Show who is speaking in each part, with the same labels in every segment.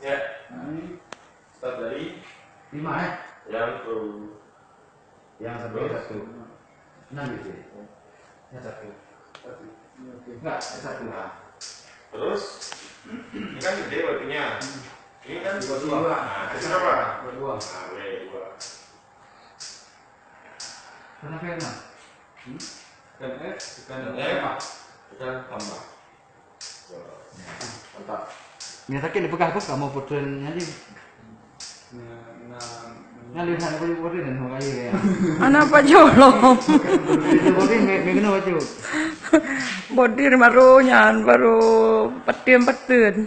Speaker 1: Ya. Start dari
Speaker 2: 5 ya?
Speaker 1: Yang
Speaker 2: satu. 6 gitu ya? Yang satu. Enggak, satu lah.
Speaker 1: Terus ini kan gede batunya. Ini kan
Speaker 2: 22.
Speaker 1: Nah, itu berapa?
Speaker 2: 22.
Speaker 1: Nah, boleh 2.
Speaker 2: Karena F6.
Speaker 1: Dan F, tekan tambah. Mantap.
Speaker 2: Nyata kita bekah kamu putranya di. Nah, lihat aku boleh dan mau kayu ya.
Speaker 3: Anak apa jolo?
Speaker 2: Boleh nggak kena baju.
Speaker 3: Bodir baru petun.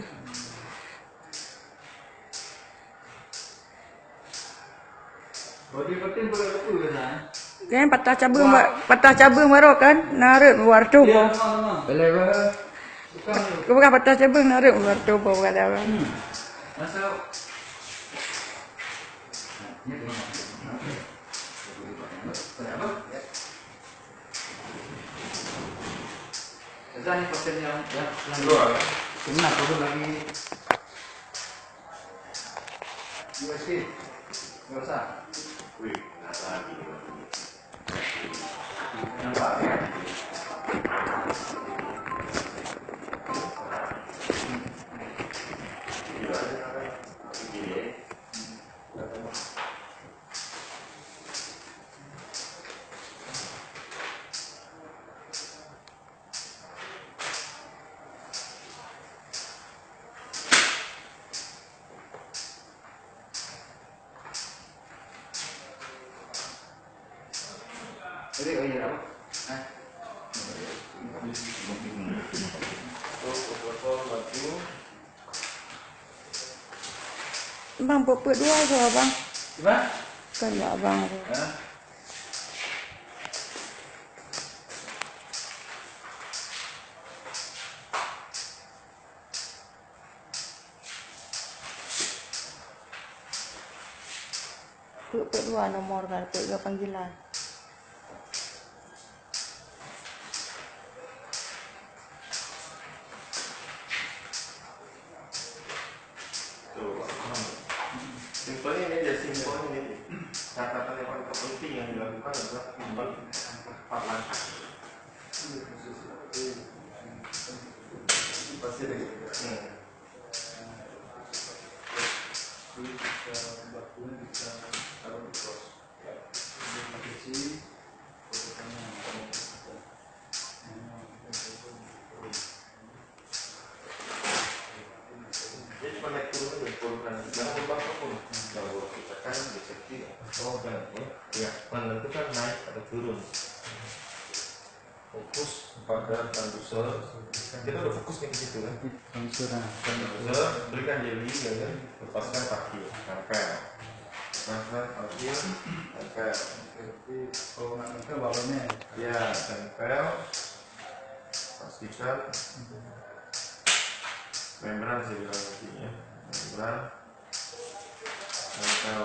Speaker 2: Bodi penting boleh betul kan?
Speaker 3: Kan patah cabung baru kan narik luar coba.
Speaker 2: Boleh ba?
Speaker 3: Bukan patah cabung narik luar coba kata orang.
Speaker 2: Masuk. Ini pasien yang
Speaker 1: Dua.
Speaker 2: benar itu lagi USG nggak usah.
Speaker 1: Wih, enak lagi.
Speaker 2: Nampak ya? Jadi iya apa?
Speaker 3: Bang pupuk dua so bang.
Speaker 2: Gimana?
Speaker 3: Kan ya bang. Pupuk dua nomor kan pupuk panggilan.
Speaker 1: Simpelnya ini aja, simpel ini. Catatan yang paling penting yang dilakukan adalah simpel 4 langkah. Pasti ada gitu. Jadi cuma naik turun dan turunkan. Jangan lupa apapun. Kalau kita kan deteksi, ya menentukan naik atau turun. Fokus pada transducer. Kita udah fokus nih ke situ kan. Transducer, berikan jeli, ya, lepaskan kaki, tempel. Lepaskan kaki, tempel.
Speaker 2: Kalau nggak nempel balonnya.
Speaker 1: Ya, tempel. Pastikan membran sih bilang nantinya. Membran tempel.